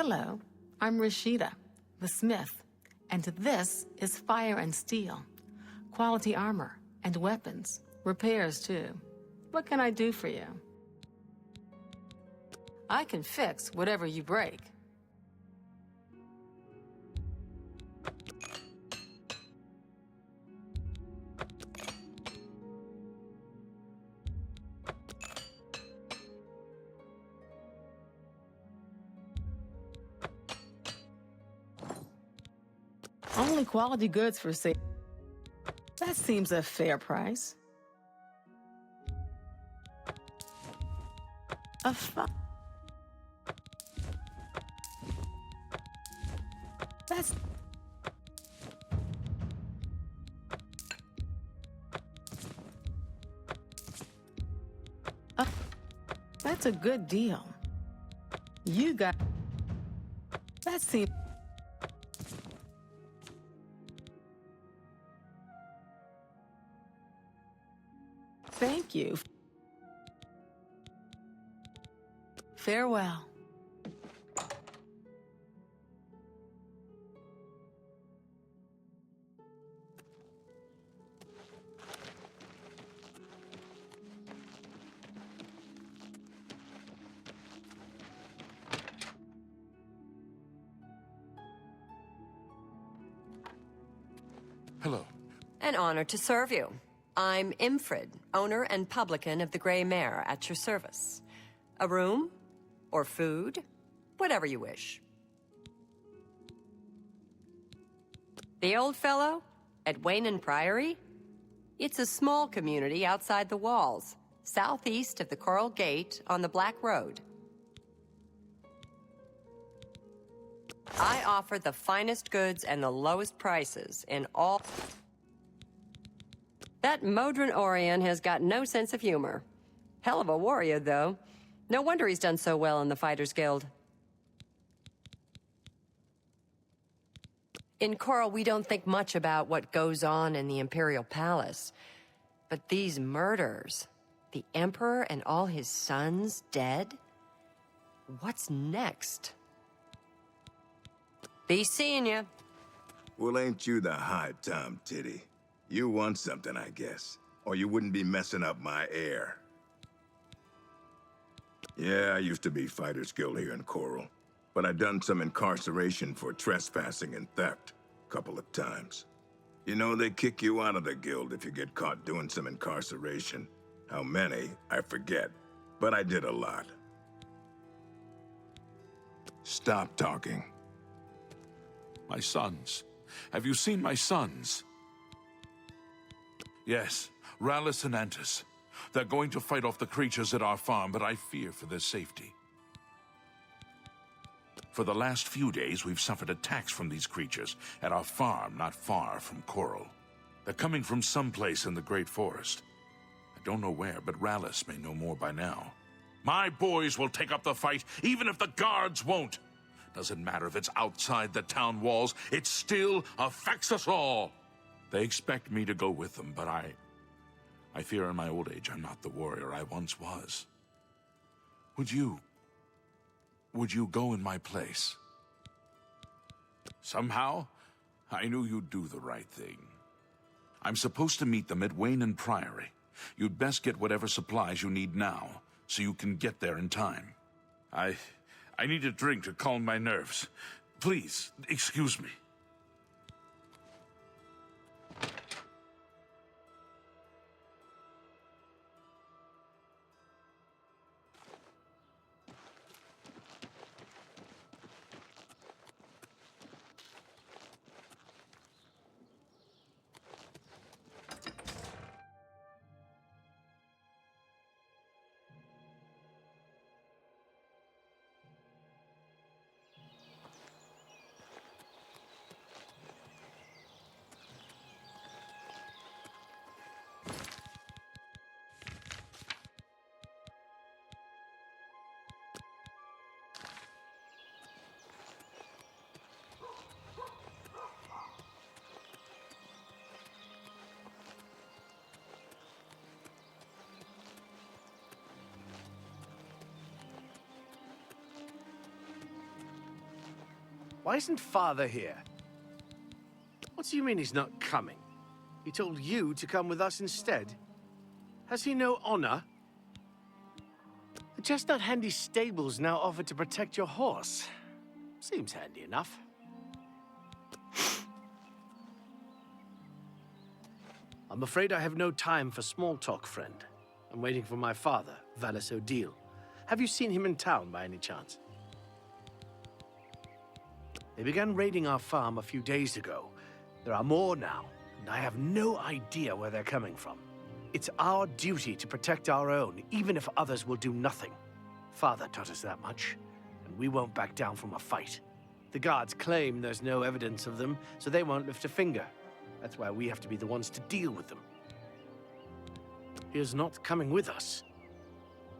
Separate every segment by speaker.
Speaker 1: Hello, I'm Rashida, the smith, and this is Fire and Steel. Quality armor and weapons, repairs too. What can I do for you? I can fix whatever you break. Only quality goods for sale. That seems a fair price. That's... That's a good deal. You got... That seems... Thank you. Farewell.
Speaker 2: Hello.
Speaker 3: An honor to serve you. I'm Imfrid, owner and publican of the Grey Mare, at your service. A room? Or food? Whatever you wish. The old fellow? At Wayne Priory? It's a small community outside the walls, southeast of the Coral Gate on the Black Road. I offer the finest goods and the lowest prices in all... That Modron Orion has got no sense of humor. Hell of a warrior, though. No wonder he's done so well in the Fighters Guild. In Coral, we don't think much about what goes on in the Imperial Palace. But these murders, the Emperor and all his sons dead? What's next? Be seeing ya.
Speaker 4: Well, ain't you the high Tom Titty? You want something, I guess. Or you wouldn't be messing up my air. Yeah, I used to be Fighters Guild here in Coral. But I done some incarceration for trespassing and theft. Couple of times. You know, they kick you out of the guild if you get caught doing some incarceration. How many, I forget. But I did a lot. Stop talking.
Speaker 2: My sons. Have you seen my sons? Yes, Rallis and Antis. They're going to fight off the creatures at our farm, but I fear for their safety. For the last few days, we've suffered attacks from these creatures at our farm not far from Coral. They're coming from someplace in the Great Forest. I don't know where, but Rallis may know more by now. My boys will take up the fight, even if the guards won't. Doesn't matter if it's outside the town walls, it still affects us all. They expect me to go with them, but I fear in my old age I'm not the warrior I once was. Would you go in my place? Somehow, I knew you'd do the right thing. I'm supposed to meet them at Wayne Priory. You'd best get whatever supplies you need now, so you can get there in time. I need a drink to calm my nerves. Please, excuse me.
Speaker 5: Why isn't Father here? What do you mean he's not coming? He told you to come with us instead. Has he no honor? The Chestnut Handy stables now offer to protect your horse. Seems handy enough. I'm afraid I have no time for small talk, friend. I'm waiting for my father, Valis Odile. Have you seen him in town by any chance? They began raiding our farm a few days ago. There are more now, and I have no idea where they're coming from. It's our duty to protect our own, even if others will do nothing. Father taught us that much, and we won't back down from a fight. The guards claim there's no evidence of them, so they won't lift a finger. That's why we have to be the ones to deal with them. He is not coming with us.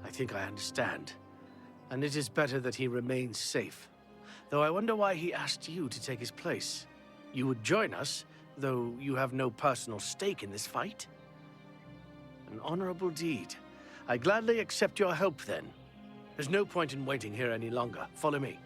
Speaker 5: I think I understand. And it is better that he remains safe. Though I wonder why he asked you to take his place. You would join us, though you have no personal stake in this fight? An honorable deed. I gladly accept your help then. There's no point in waiting here any longer. Follow me.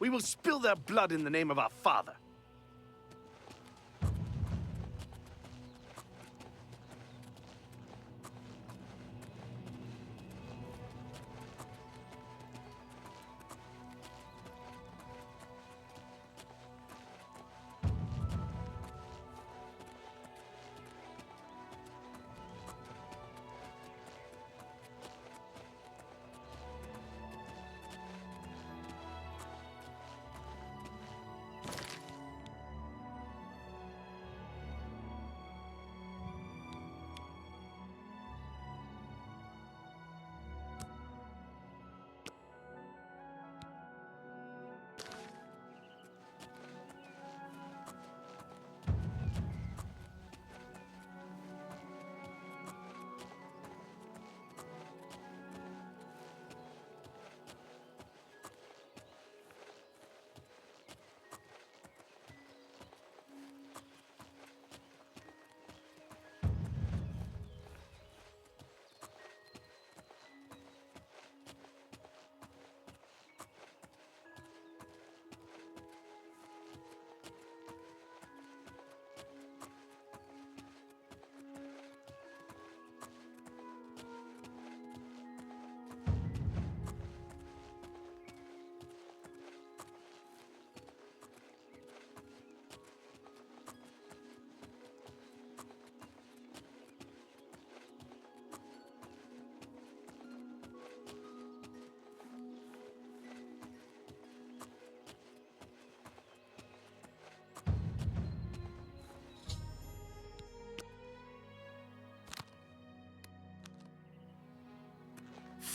Speaker 5: We will spill their blood in the name of our father.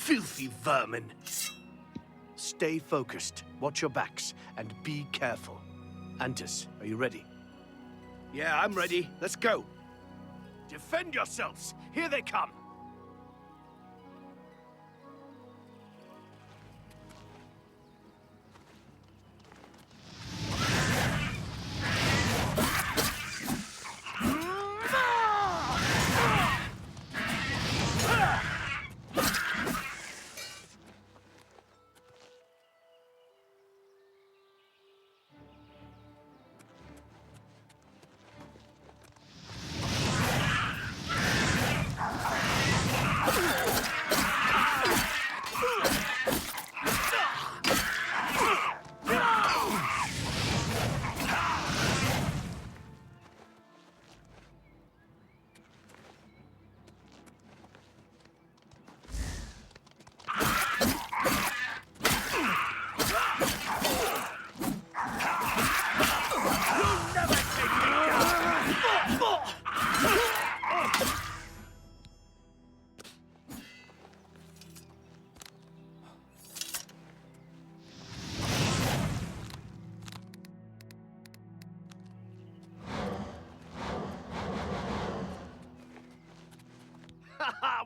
Speaker 5: Filthy vermin! Stay focused, watch your backs, and be careful. Antis, are you ready? Yeah, I'm ready. Let's go. Defend yourselves! Here they come!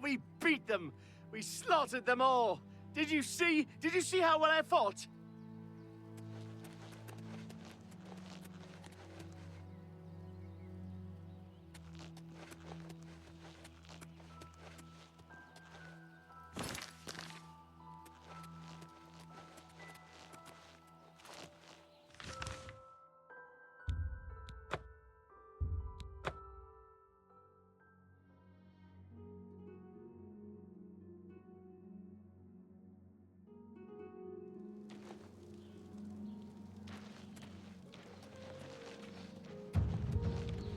Speaker 5: We beat them! We slaughtered them all! Did you see? Did you see how well I fought?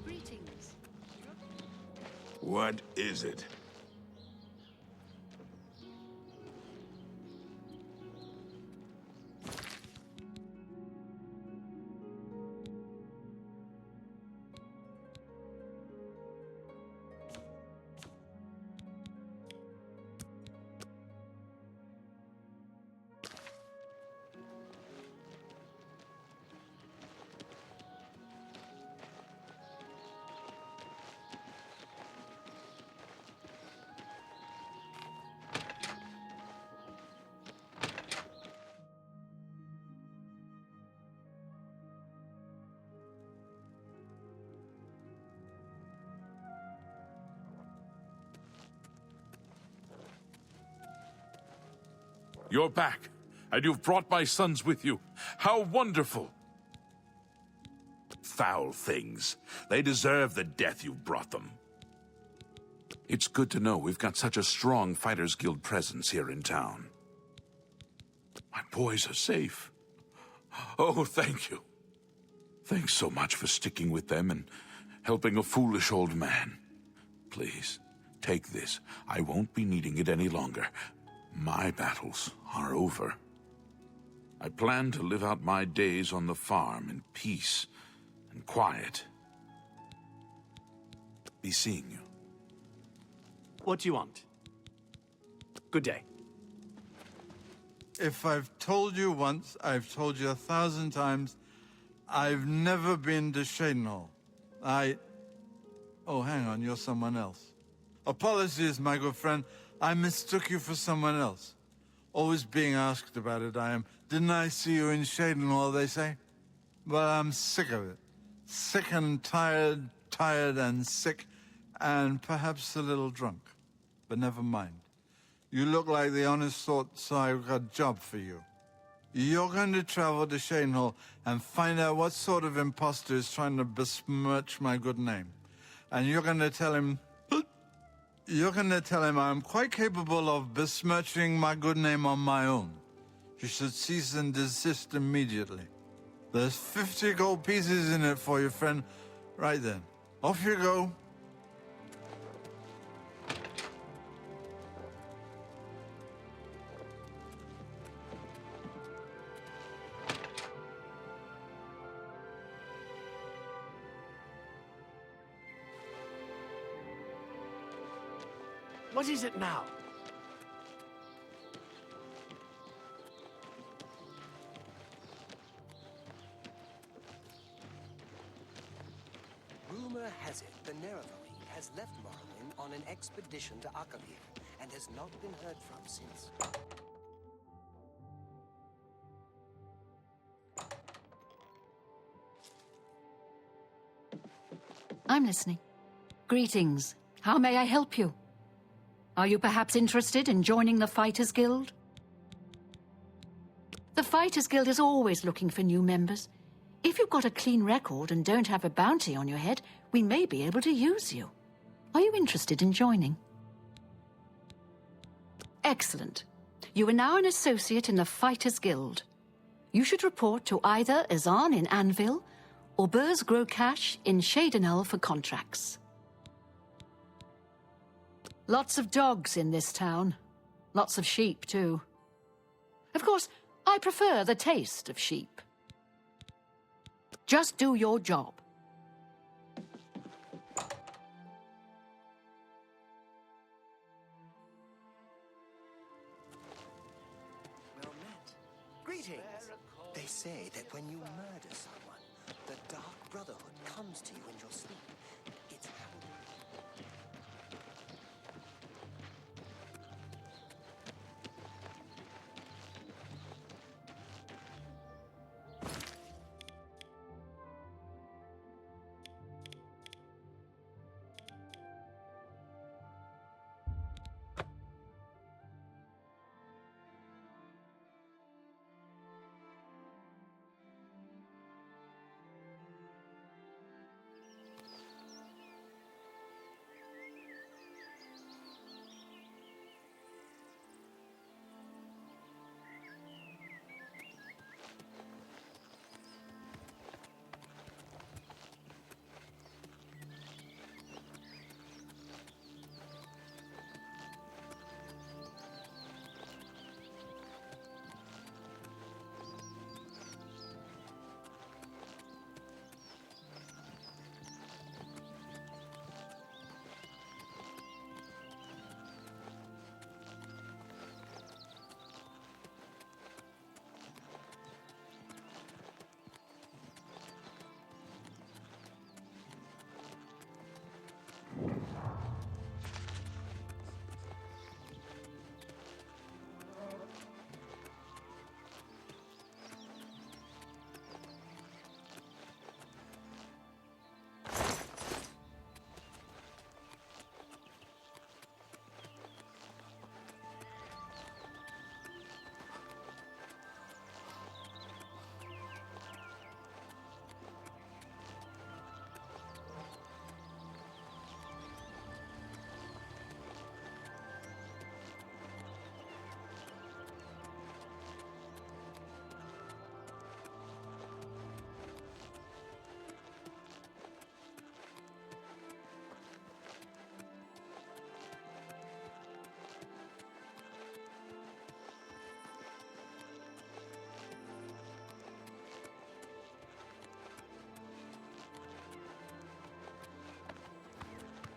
Speaker 6: Greetings.
Speaker 4: What is it?
Speaker 2: You're back, and you've brought my sons with you. How wonderful! Foul things. They deserve the death you've brought them. It's good to know we've got such a strong Fighters Guild presence here in town. My boys are safe. Oh, thank you. Thanks so much for sticking with them and helping a foolish old man. Please, take this. I won't be needing it any longer. My battles are over. I plan to live out my days on the farm in peace and quiet. Be seeing you.
Speaker 5: What do you want? Good day.
Speaker 7: If I've told you once, I've told you 1,000 times, I've never been to Shadenhall. Oh, hang on, you're someone else. Apologies, my good friend. I mistook you for someone else. Always being asked about it, I am. Didn't I see you in Shadenhall, they say? Well, I'm sick of it. Sick and tired, tired and sick, and perhaps a little drunk. But never mind. You look like the honest sort, so I've got a job for you. You're going to travel to Shadenhall and find out what sort of imposter is trying to besmirch my good name. And you're going to tell him... You're going to tell him I'm quite capable of besmirching my good name on my own. You should cease and desist immediately. There's 50 gold pieces in it for you, friend. Right then. Off you go.
Speaker 5: What is it now?
Speaker 8: Rumor has it the Nerevarine has left Morrowind on an expedition to Oblivion and has not been heard from since.
Speaker 6: I'm listening. Greetings. How may I help you? Are you perhaps interested in joining the Fighters Guild? The Fighters Guild is always looking for new members. If you've got a clean record and don't have a bounty on your head, we may be able to use you. Are you interested in joining? Excellent. You are now an associate in the Fighters Guild. You should report to either Azan in Anvil or Burz Grocash in Shadenhall for contracts. Lots of dogs in this town. Lots of sheep, too. Of course, I prefer the taste of sheep. Just do your job.
Speaker 8: Well met. Greetings. They say that when you murder someone, the Dark Brotherhood comes to you in your sleep. It's happened.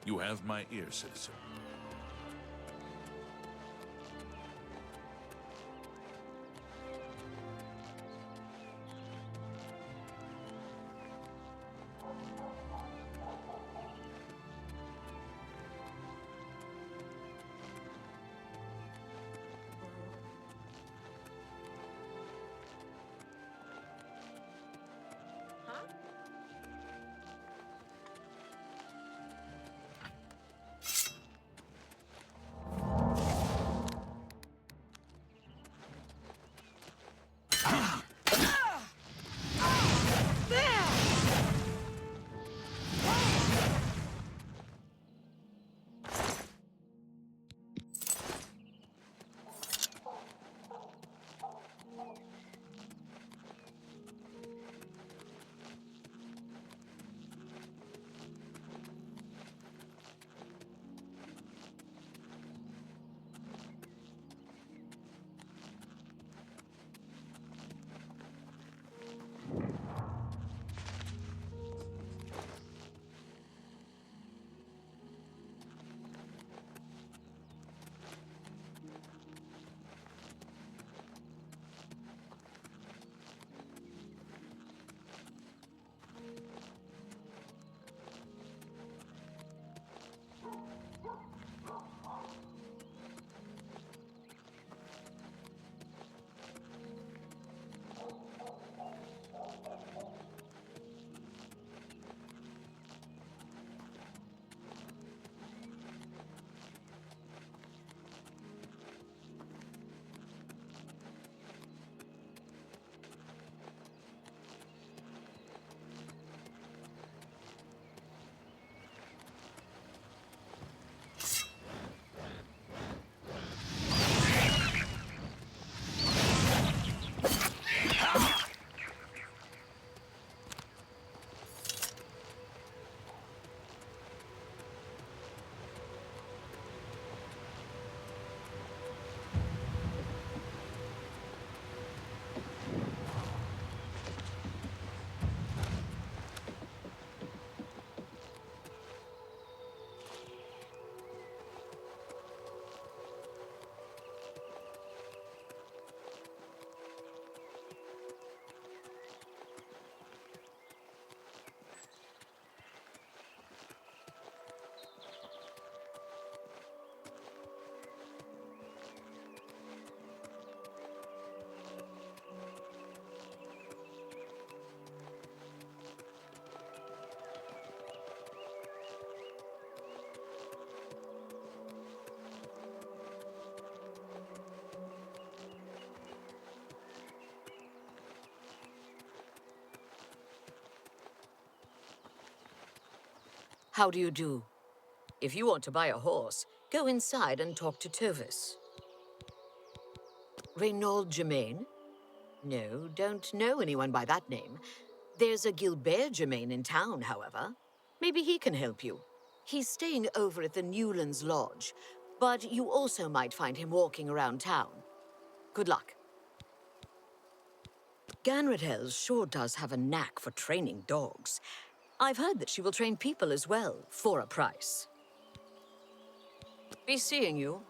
Speaker 2: You have my ear, citizen.
Speaker 9: How do you do? If you want to buy a horse, go inside and talk to Tovis. Reynaud Germain? No, don't know anyone by that name. There's a Gilbert Germain in town, however. Maybe he can help you. He's staying over at the Newlands Lodge, but you also might find him walking around town. Good luck. Ganradel sure does have a knack for training dogs. I've heard that she will train people as well, for a price. Be seeing you.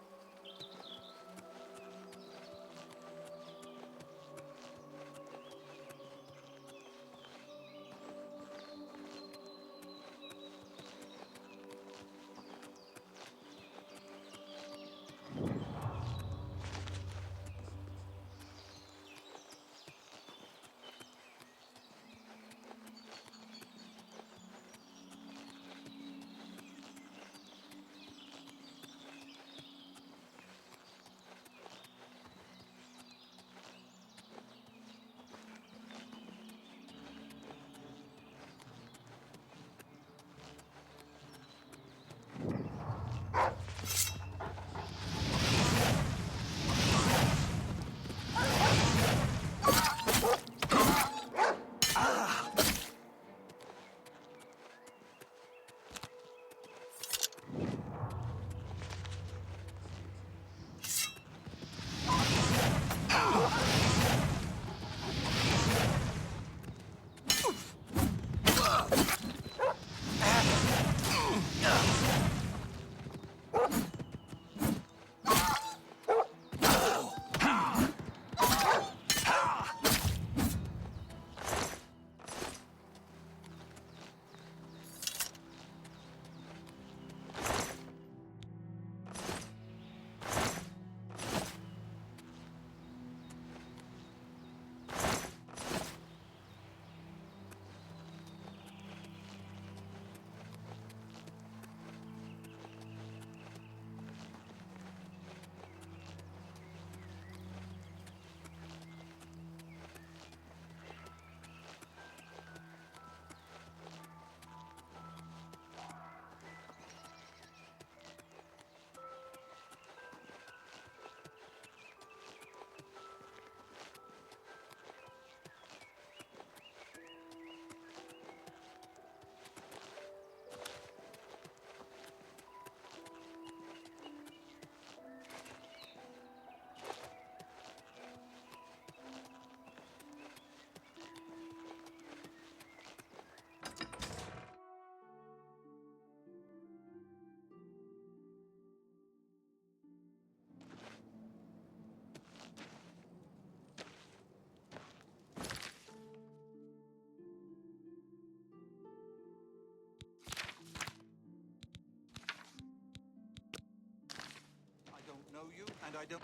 Speaker 7: and I don't...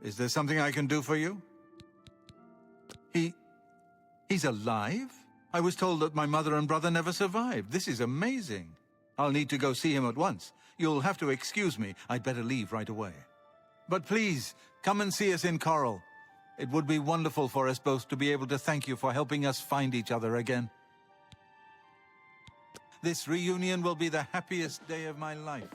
Speaker 7: Is there something I can do for you? He's alive? I was told that my mother and brother never survived. This is amazing. I'll need to go see him at once. You'll have to excuse me. I'd better leave right away. But please, come and see us in Coral. It would be wonderful for us both to be able to thank you for helping us find each other again. This reunion will be the happiest day of my life.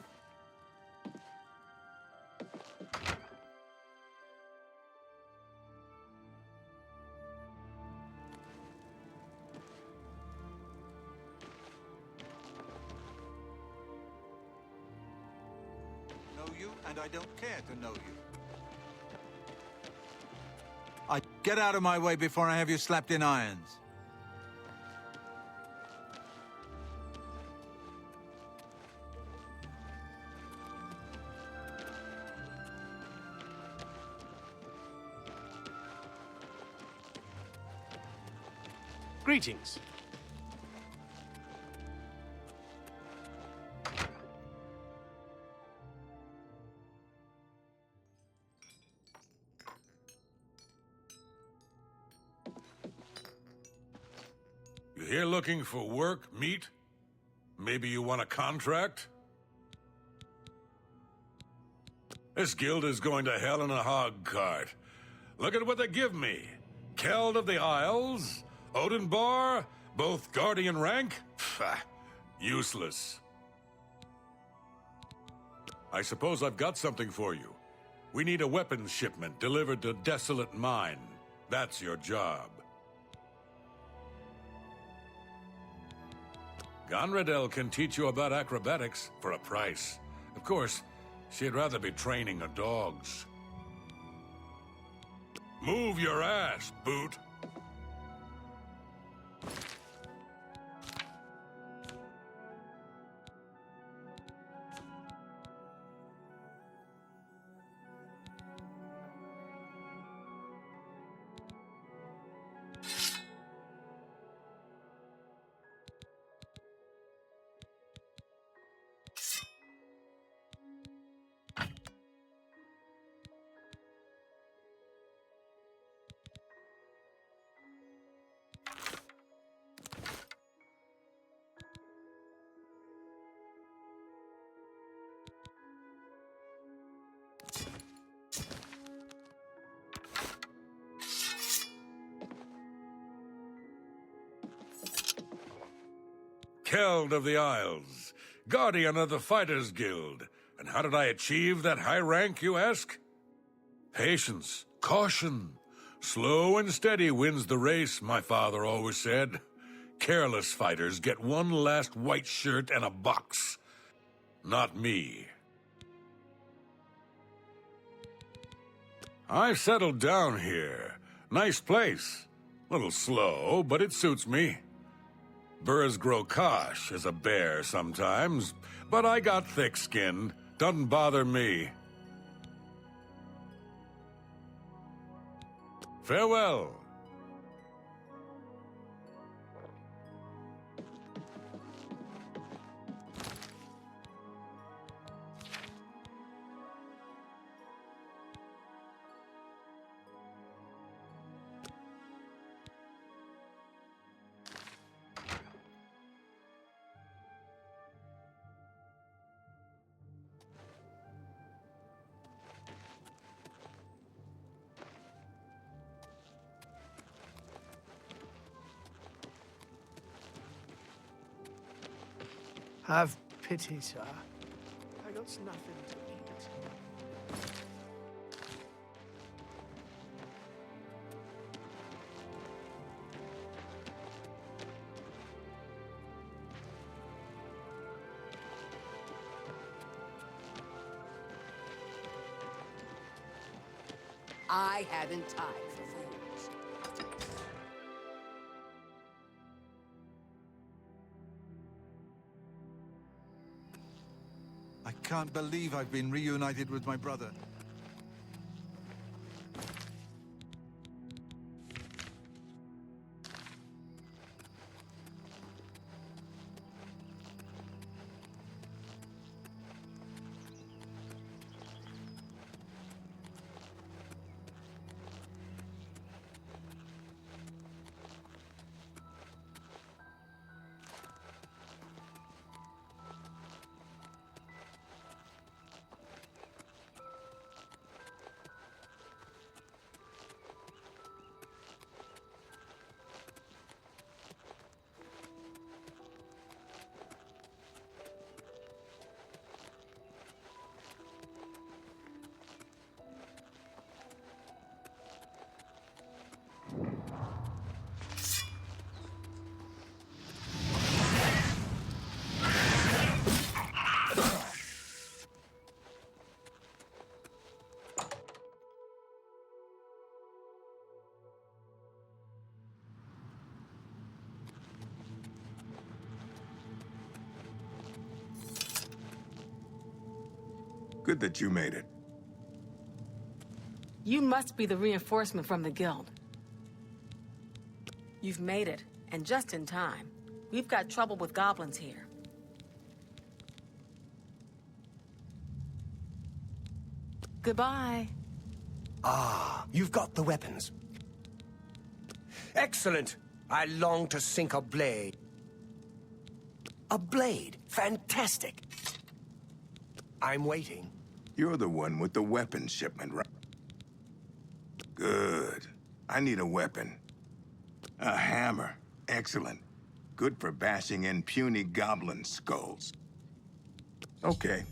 Speaker 7: And I don't care to know you. Get out of my way before I have you slapped in irons.
Speaker 5: Greetings.
Speaker 2: You here looking for work, meat? Maybe you want a contract? This guild is going to hell in a hog cart. Look at what they give me. Keld of the Isles, Odin Bar, both guardian rank? Pfft, useless. I suppose I've got something for you. We need a weapons shipment delivered to Desolate Mine. That's your job. Gonradel can teach you about acrobatics for a price. Of course, she'd rather be training her dogs. Move your ass, boot! Keld of the Isles, guardian of the Fighters Guild. And how did I achieve that high rank, you ask? Patience, caution. Slow and steady wins the race, my father always said. Careless fighters get one last white shirt and a box. Not me. I've settled down here. Nice place. Little slow, but it suits me. Burrs grow kosh as a bear sometimes, but I got thick skin. Doesn't bother me. Farewell.
Speaker 5: Have pity, sir. I got nothing to eat.
Speaker 3: I haven't time for fools.
Speaker 7: I can't believe I've been reunited with my brother.
Speaker 4: Good that you made it.
Speaker 1: You must be the reinforcement from the guild. You've made it, and just in time. We've got trouble with goblins here. Goodbye.
Speaker 8: Ah, you've got the weapons. Excellent! I long to sink a blade. A blade? Fantastic! I'm waiting.
Speaker 4: You're the one with the weapons shipment, right? Good. I need a weapon. A hammer. Excellent. Good for bashing in puny goblin skulls. Okay.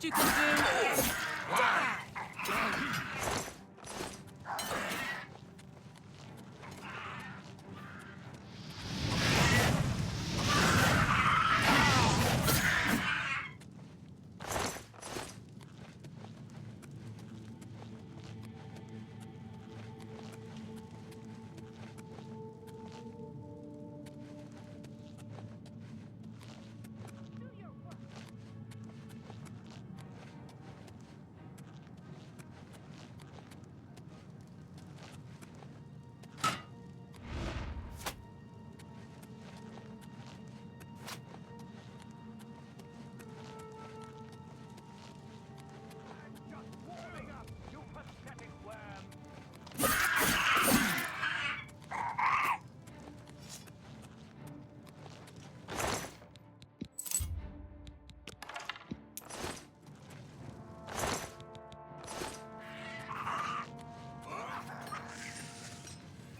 Speaker 1: You can do.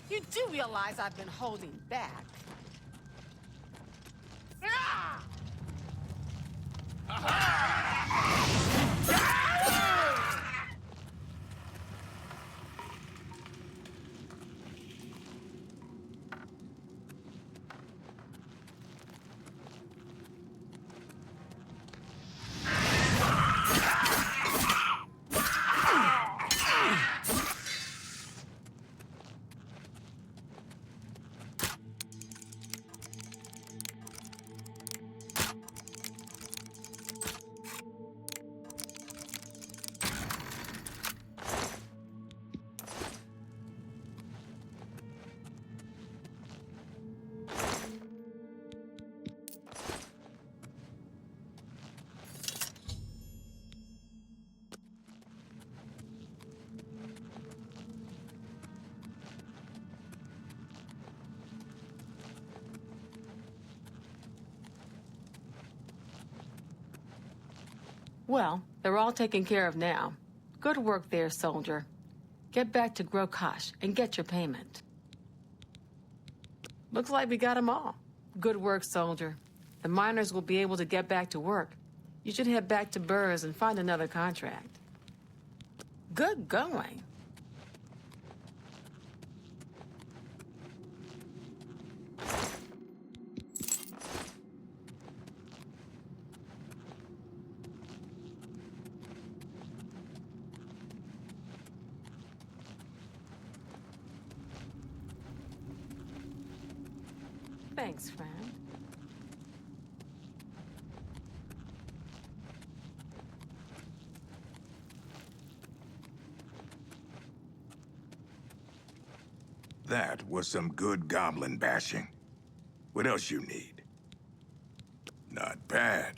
Speaker 1: You do realize I've been holding back. Well, they're all taken care of now. Good work there, soldier. Get back to Grokash and get your payment. Looks like we got them all. Good work, soldier. The miners will be able to get back to work. You should head back to Burrs and find another contract. Good going. Thanks, friend.
Speaker 4: That was some good goblin bashing. What else you need? Not bad.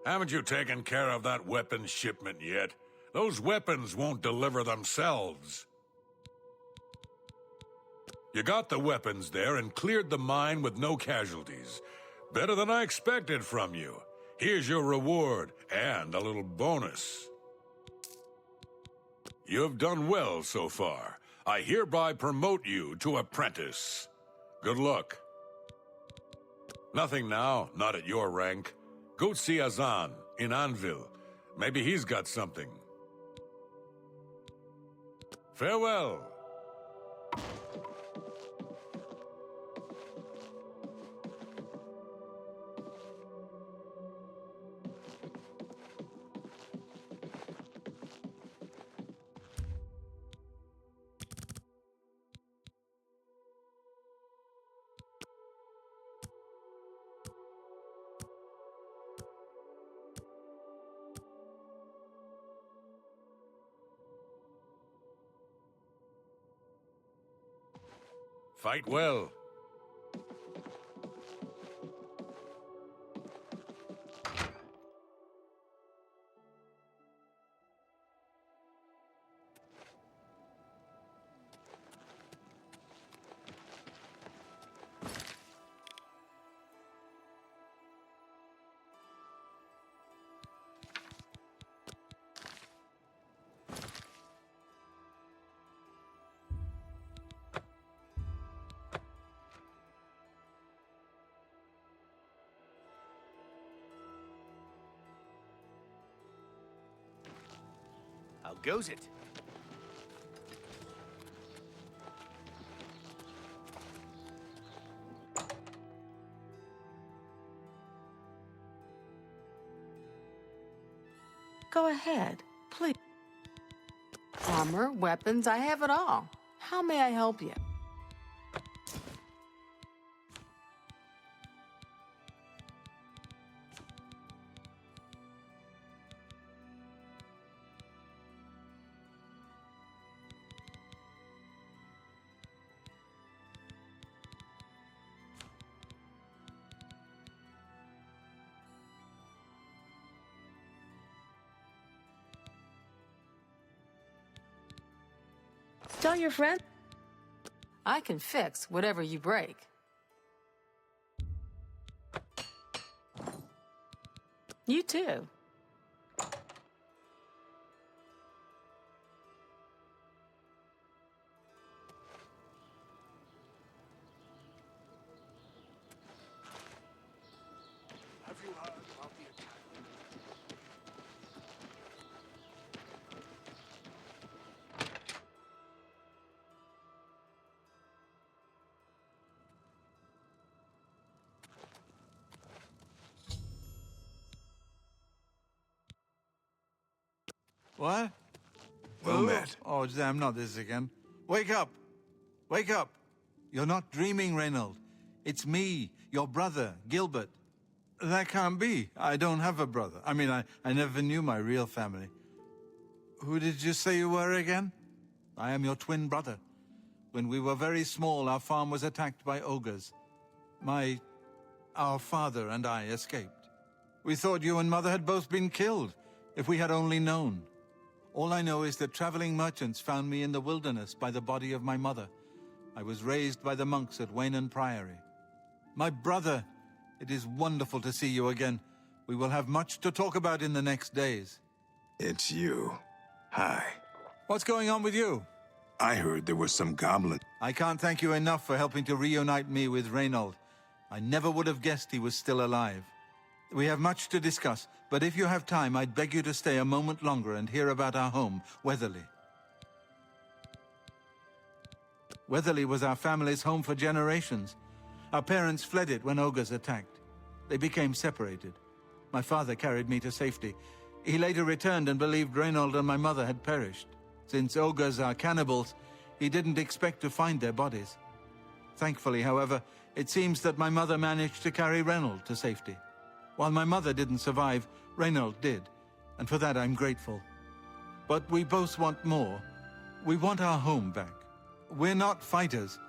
Speaker 10: Haven't you taken care of that weapons shipment yet? Those weapons won't deliver themselves. You got the weapons there and cleared the mine with no casualties. Better than I expected from you. Here's your reward and a little bonus. You've done well so far. I hereby promote you to apprentice. Good luck. Nothing now, not at your rank. Go see Azan in Anvil. Maybe he's got something. Farewell. Fight well.
Speaker 5: How goes it?
Speaker 1: Go ahead, please. Armor, weapons, I have it all. How may I help you? Tell your friend I can fix whatever you break. You too.
Speaker 5: Have you heard about the attack?
Speaker 7: What?
Speaker 4: Well met.
Speaker 7: Oh, damn, not this again. Wake up! Wake up! You're not dreaming, Reynold. It's me, your brother, Gilbert. That can't be. I don't have a brother. I mean, I never knew my real family. Who did you say you were again? I am your twin brother. When we were very small, our farm was attacked by ogres. Our father and I escaped. We thought you and Mother had both been killed, if we had only known. All I know is that traveling merchants found me in the wilderness by the body of my mother. I was raised by the monks at Waynon Priory. My brother, it is wonderful to see you again. We will have much to talk about in the next days.
Speaker 4: It's you. Hi.
Speaker 7: What's going on with you?
Speaker 4: I heard there was some goblin.
Speaker 7: I can't thank you enough for helping to reunite me with Reynold. I never would have guessed he was still alive. We have much to discuss, but if you have time, I'd beg you to stay a moment longer and hear about our home, Weatherly. Weatherly was our family's home for generations. Our parents fled it when ogres attacked. They became separated. My father carried me to safety. He later returned and believed Reynold and my mother had perished. Since ogres are cannibals, he didn't expect to find their bodies. Thankfully, however, it seems that my mother managed to carry Reynold to safety. While my mother didn't survive, Reynold did, and for that I'm grateful. But we both want more. We want our home back. We're not fighters.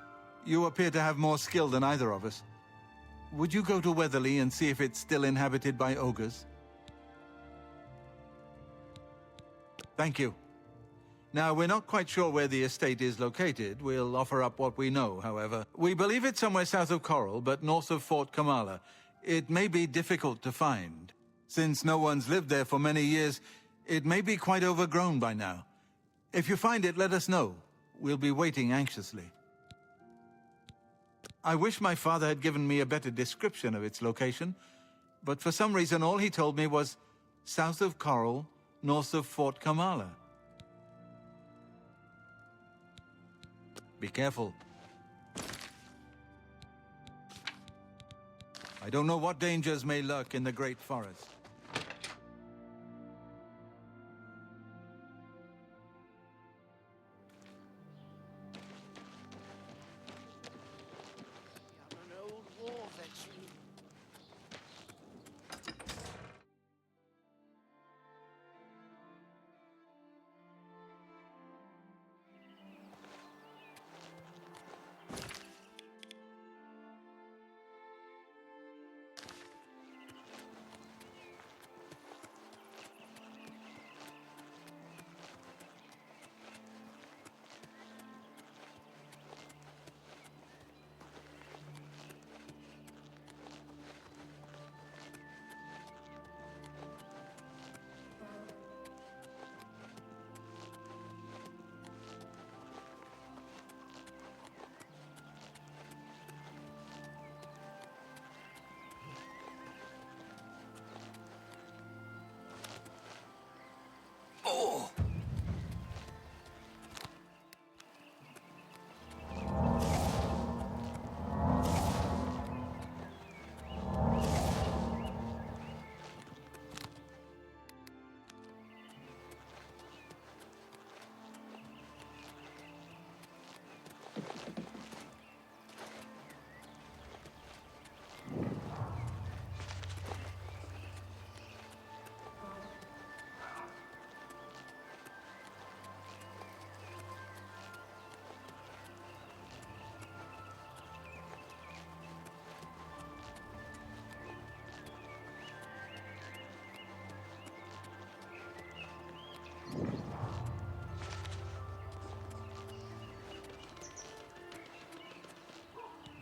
Speaker 7: You appear to have more skill than either of us. Would you go to Weatherly and see if it's still inhabited by ogres? Thank you. Now, we're not quite sure where the estate is located. We'll offer up what we know, however. We believe it's somewhere south of Coral, but north of Fort Kamala. It may be difficult to find. Since no one's lived there for many years, it may be quite overgrown by now. If you find it, let us know. We'll be waiting anxiously. I wish my father had given me a better description of its location, but for some reason all he told me was south of Coral, north of Fort Kamala. Be careful. I don't know what dangers may lurk in the Great Forest.
Speaker 5: An old war veteran.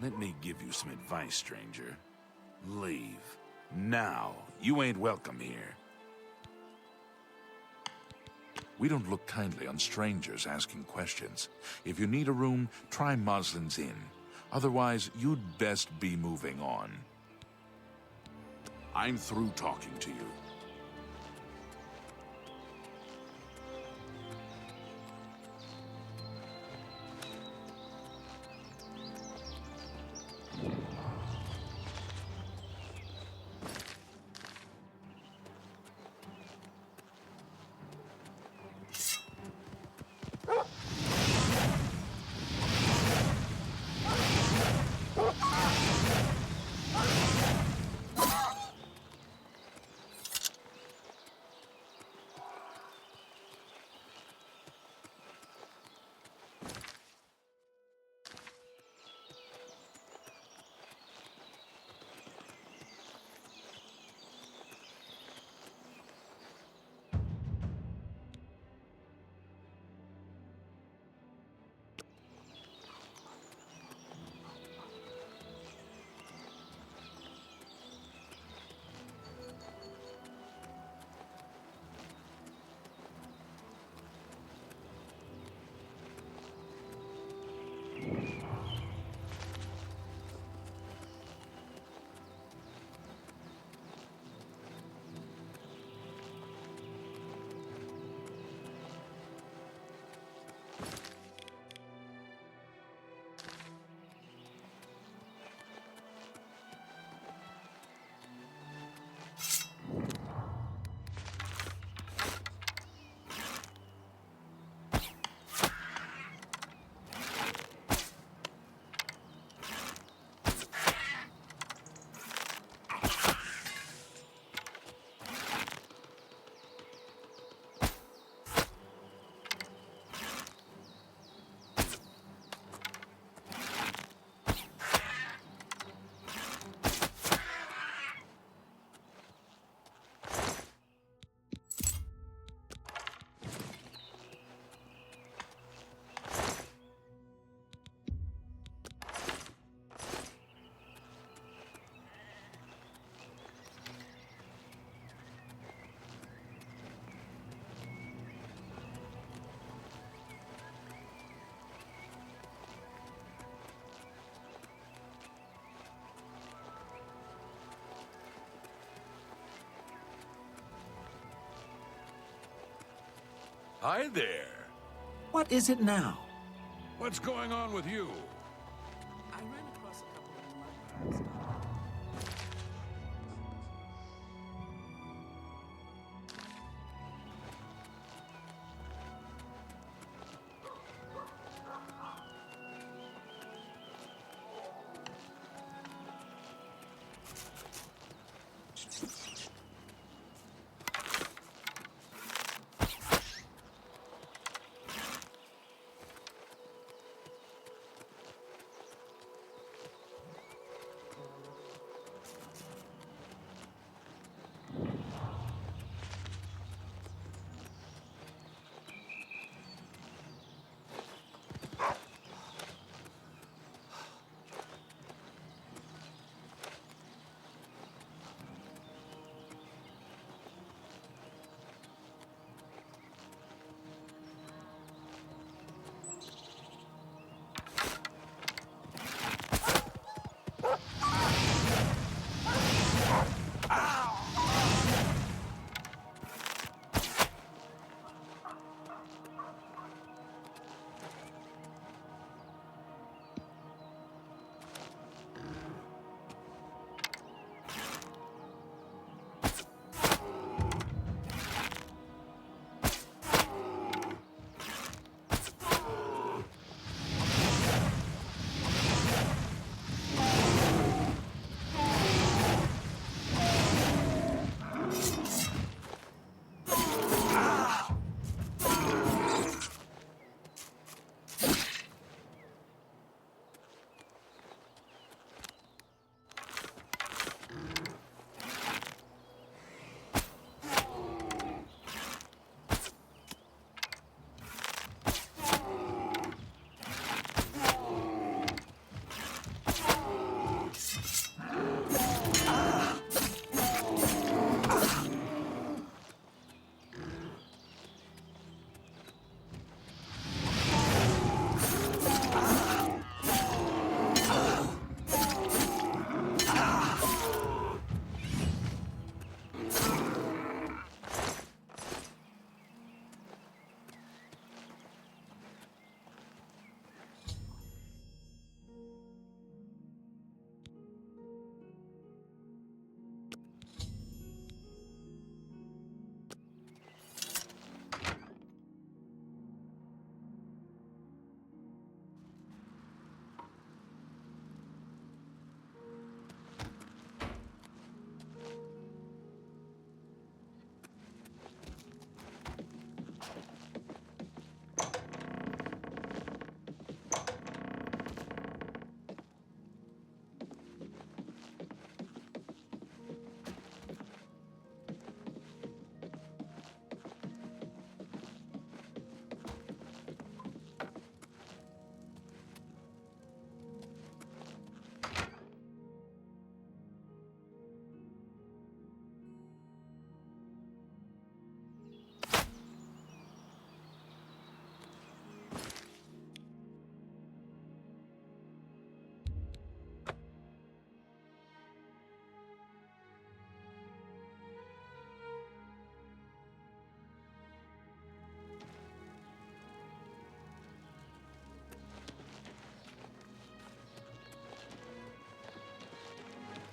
Speaker 2: Let me give you some advice, stranger. Leave. Now. You ain't welcome here. We don't look kindly on strangers asking questions. If you need a room, try Moslin's Inn. Otherwise, you'd best be moving on. I'm through talking to you.
Speaker 10: Hi there.
Speaker 11: What is it now?
Speaker 10: What's going on with you?
Speaker 11: I ran across a couple of mud.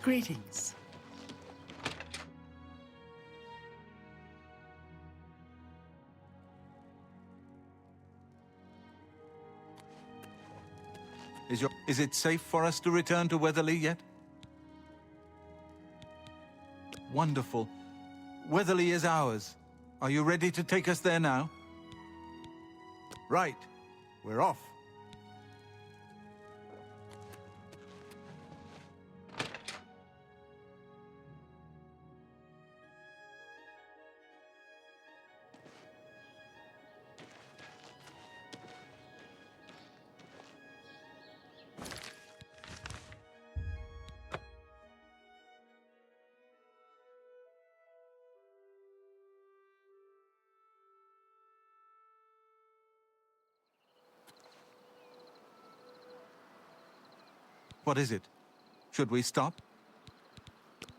Speaker 11: Greetings.
Speaker 7: Is it safe for us to return to Weatherly yet? Wonderful. Weatherly is ours. Are you ready to take us there now? Right. We're off. What is it? Should we stop?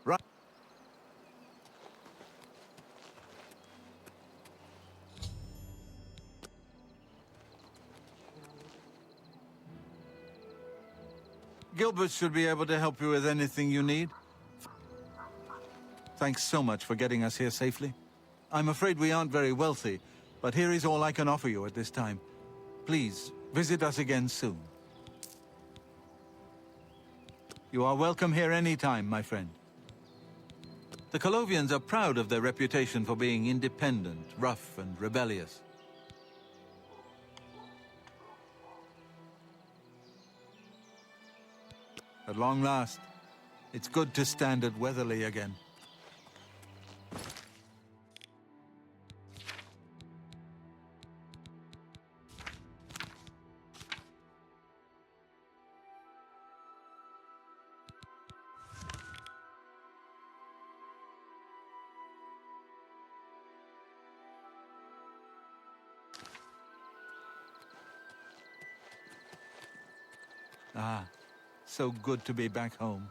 Speaker 7: Right. Gilbert should be able to help you with anything you need. Thanks so much for getting us here safely. I'm afraid we aren't very wealthy, but here is all I can offer you at this time. Please, visit us again soon. You are welcome here anytime, my friend. The Colovians are proud of their reputation for being independent, rough, and rebellious. At long last, it's good to stand at Weatherly again. Ah, so good to be back home.